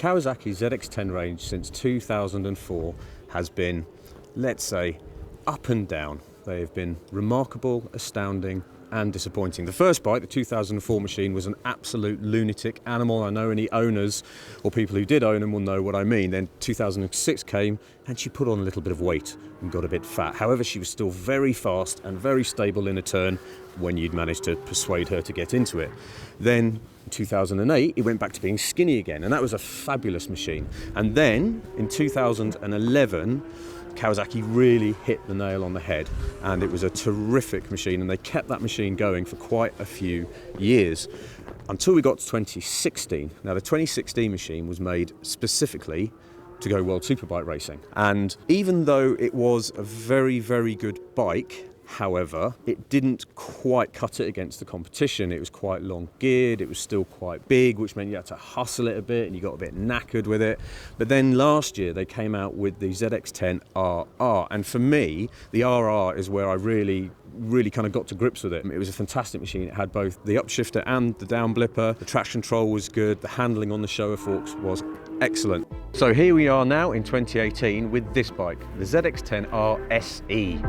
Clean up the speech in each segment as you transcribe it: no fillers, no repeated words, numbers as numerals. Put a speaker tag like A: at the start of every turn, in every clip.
A: Kawasaki ZX-10 range since 2004 has been, let's say, up and down. They have been remarkable, astounding, and disappointing. The first bike, the 2004 machine, was an absolute lunatic animal. I know any owners or people who did own them will know what I mean. Then 2006 came and she put on a little bit of weight and got a bit fat. However, she was still very fast and very stable in a turn when you'd managed to persuade her to get into it. Then in 2008, it went back to being skinny again, and that was a fabulous machine. And then in 2011, Kawasaki really hit the nail on the head, and it was a terrific machine, and they kept that machine going for quite a few years until we got to 2016. Now, the 2016 machine was made specifically to go World Superbike racing, and even though it was a very, very good bike, however, it didn't quite cut it against the competition. It was quite long geared, it was still quite big, which meant you had to hustle it a bit and you got a bit knackered with it. But then last year they came out with the ZX-10R, and for me, the RR is where I really kind of got to grips with it. It was a fantastic machine. It had both the upshifter and the down blipper. The traction control was good. The handling on the shower forks was excellent. So here we are now in 2018 with this bike, the ZX-10R SE.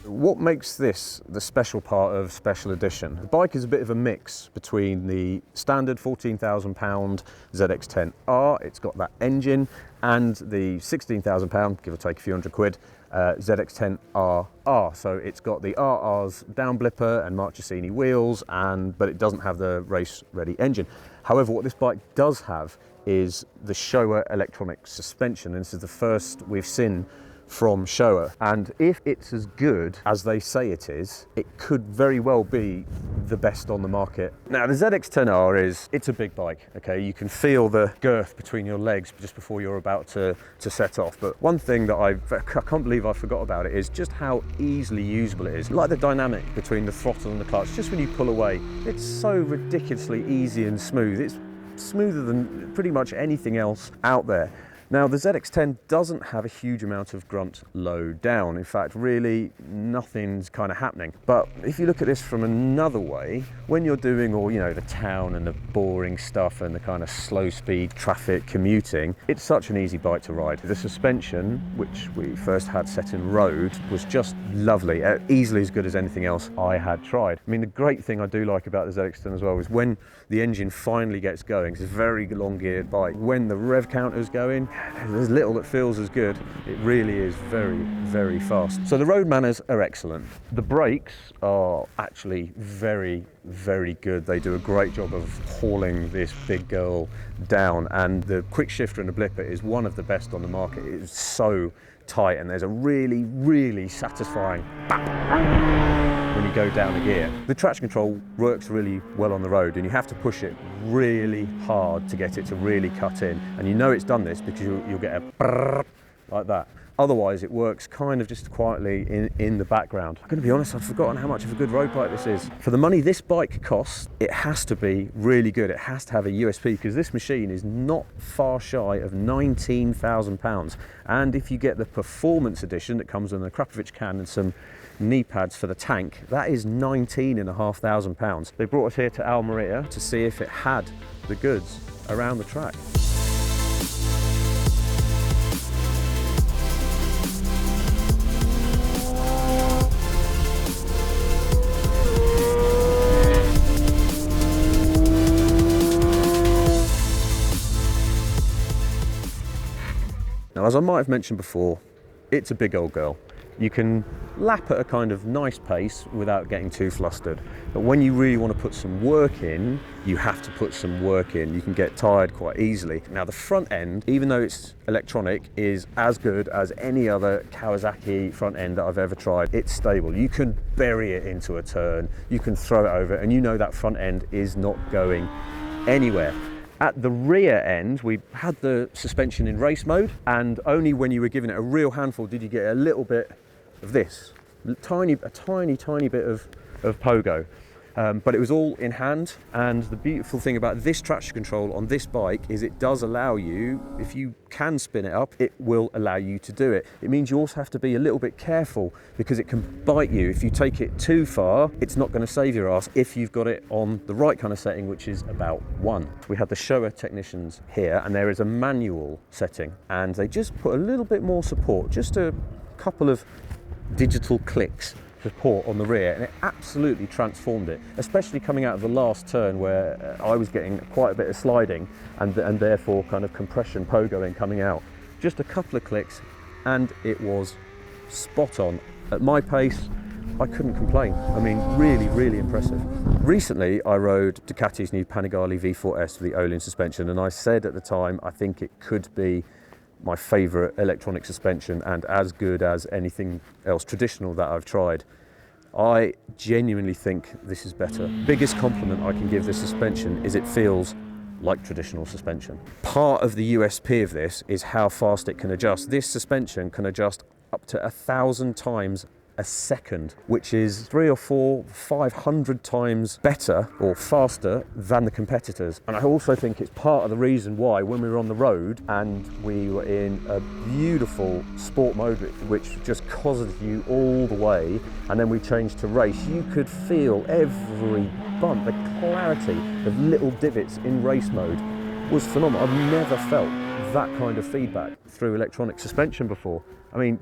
A: What makes this the special part of Special Edition? The bike is a bit of a mix between the standard £14,000 ZX-10R, it's got that engine, and the £16,000, give or take a few hundred quid, ZX-10RR. So it's got the RR's down blipper and Marchesini wheels, but it doesn't have the race-ready engine. However, what this bike does have is the Showa electronic suspension, and this is the first we've seen from Showa, and if it's as good as they say it is, it could very well be the best on the market. Now, the ZX-10R it's a big bike, okay? You can feel the girth between your legs just before you're about to set off. But one thing that I can't believe I forgot about it is just how easily usable it is. Like the dynamic between the throttle and the clutch, just when you pull away, it's so ridiculously easy and smooth. It's smoother than pretty much anything else out there. Now, the ZX-10 doesn't have a huge amount of grunt low down. In fact, really nothing's kind of happening. But if you look at this from another way, when you're doing all, the town and the boring stuff and the kind of slow speed traffic commuting, it's such an easy bike to ride. The suspension, which we first had set in road, was just lovely, easily as good as anything else I had tried. I mean, the great thing I do like about the ZX-10 as well is when the engine finally gets going, it's a very long geared bike. When the rev counter's going, there's little that feels as good. It really is very, very fast. So the road manners are excellent. The brakes are actually very, very good. They do a great job of hauling this big girl down, and the quick shifter and the blipper is one of the best on the market. It is so tight, and there's a really, really satisfying bap when you go down a gear. The traction control works really well on the road, and you have to push it really hard to get it to really cut in, and you know it's done this because you'll get a brrr like that. Otherwise, it works kind of just quietly in the background. I'm going to be honest, I've forgotten how much of a good road bike this is. For the money this bike costs, it has to be really good. It has to have a USP, because this machine is not far shy of £19,000. And if you get the performance edition that comes in a Krapovic can and some knee pads for the tank, that is £19,500. They brought us here to Almeria to see if it had the goods around the track. Now, as I might have mentioned before, it's a big old girl. You can lap at a kind of nice pace without getting too flustered. But when you really want to put some work in, you have to put some work in. You can get tired quite easily. Now the front end, even though it's electronic, is as good as any other Kawasaki front end that I've ever tried. It's stable. You can bury it into a turn, you can throw it over, and you know that front end is not going anywhere. At the rear end, we had the suspension in race mode, and only when you were giving it a real handful did you get a little bit of this, a tiny bit of pogo. But it was all in hand, and the beautiful thing about this traction control on this bike is it does allow you, if you can spin it up, it will allow you to do it. It means you also have to be a little bit careful because it can bite you. If you take it too far, it's not going to save your ass if you've got it on the right kind of setting, which is about 1. We had the Showa technicians here, and there is a manual setting, and they just put a little bit more support, just a couple of digital clicks support on the rear, and it absolutely transformed it, especially coming out of the last turn where I was getting quite a bit of sliding and therefore kind of compression pogoing coming out. Just a couple of clicks and it was spot on. At my pace, I couldn't complain. I mean, really impressive. Recently, I rode Ducati's new Panigale V4S with the Öhlins suspension, and I said at the time, I think it could be my favourite electronic suspension and as good as anything else traditional that I've tried. I genuinely think this is better. Biggest compliment I can give this suspension is it feels like traditional suspension. Part of the USP of this is how fast it can adjust. This suspension can adjust up to 1,000 times a second, which is 300 or 400, 500 times better or faster than the competitors. And I also think it's part of the reason why when we were on the road and we were in a beautiful sport mode which just cosseted you all the way, and then we changed to race, you could feel every bump. The clarity of little divots in race mode was phenomenal. I've never felt that kind of feedback through electronic suspension before. I mean,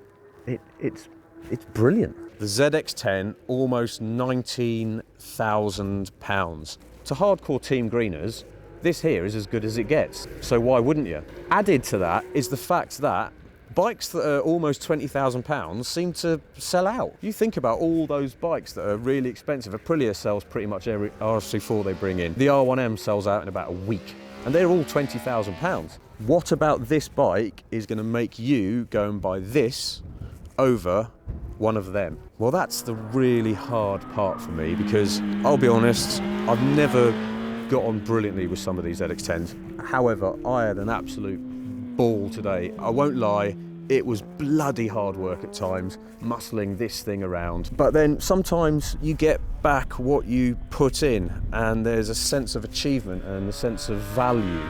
A: it's brilliant. The ZX-10, almost £19,000. To hardcore team greeners, this here is as good as it gets. So why wouldn't you? Added to that is the fact that bikes that are almost £20,000 seem to sell out. You think about all those bikes that are really expensive. Aprilia sells pretty much every RC4 they bring in. The R1M sells out in about a week, and they're all £20,000. What about this bike is going to make you go and buy this over one of them? Well, that's the really hard part for me, because I'll be honest, I've never got on brilliantly with some of these ZX-10s. However, I had an absolute ball today. I won't lie, it was bloody hard work at times, muscling this thing around. But then sometimes you get back what you put in, and there's a sense of achievement and a sense of value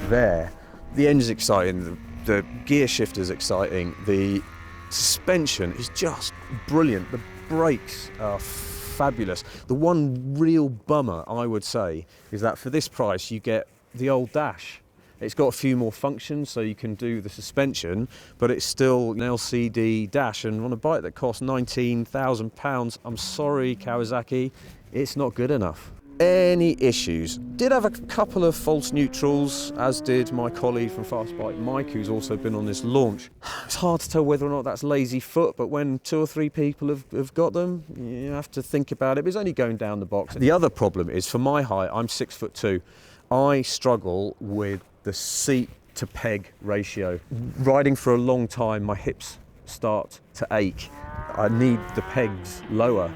A: there. The engine's exciting, the gear shifter's exciting, the suspension is just brilliant. The brakes are fabulous. The one real bummer, I would say, is that for this price you get the old dash. It's got a few more functions, so you can do the suspension, but it's still an LCD dash, and on a bike that costs £19,000, I'm sorry Kawasaki, it's not good enough. Any issues? Did have a couple of false neutrals, as did my colleague from Fast Bike Mike, who's also been on this launch. It's hard to tell whether or not that's lazy foot, but when 2 or 3 people have got them, you have to think about it. But it's only going down the box. The other problem is, for my height, I'm 6'2". I struggle with the seat to peg ratio. Riding for a long time, my hips start to ache. I need the pegs lower.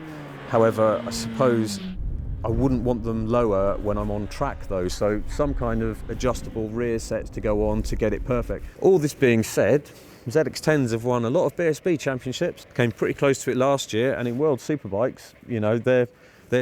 A: However, I suppose I wouldn't want them lower when I'm on track though, so some kind of adjustable rear sets to go on to get it perfect. All this being said, ZX-10s have won a lot of BSB championships, came pretty close to it last year, and in World Superbikes, you know, they're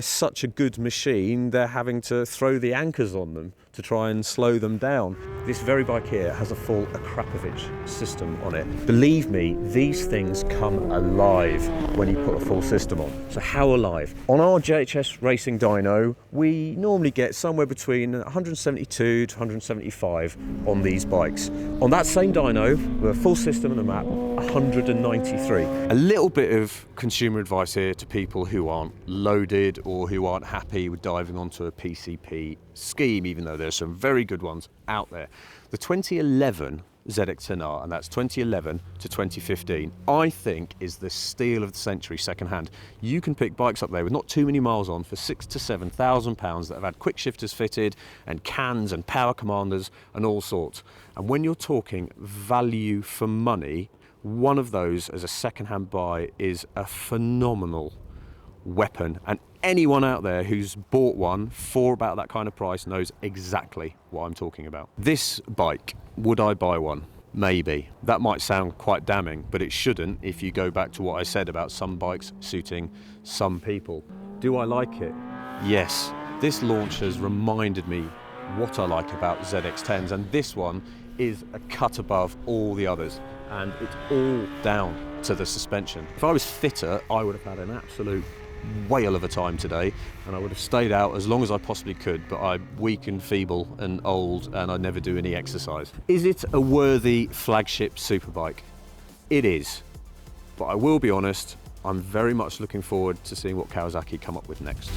A: such a good machine, they're having to throw the anchors on them to try and slow them down. This very bike here has a full Akrapovic system on it. Believe me, these things come alive when you put a full system on. So how alive? On our JHS Racing dyno, we normally get somewhere between 172 to 175 on these bikes. On that same dyno, with a full system and a map, 193. A little bit of consumer advice here to people who aren't loaded or who aren't happy with diving onto a PCP scheme, even though they're there's some very good ones out there. The 2011 ZX-10R, and that's 2011 to 2015, I think is the steal of the century second-hand. You can pick bikes up there with not too many miles on for £6,000 to £7,000 that have had quick shifters fitted and cans and power commanders and all sorts. And when you're talking value for money, one of those as a second-hand buy is a phenomenal weapon, and anyone out there who's bought one for about that kind of price knows exactly what I'm talking about. This bike, would I buy one? Maybe. That might sound quite damning, but it shouldn't if you go back to what I said about some bikes suiting some people. Do I like it? Yes. This launch has reminded me what I like about ZX-10s, and this one is a cut above all the others, and it's all down to the suspension. If I was fitter, I would have had an absolute whale of a time today, and I would have stayed out as long as I possibly could, but I'm weak and feeble and old, and I never do any exercise. Is it a worthy flagship superbike? It is, but I will be honest, I'm very much looking forward to seeing what Kawasaki come up with next.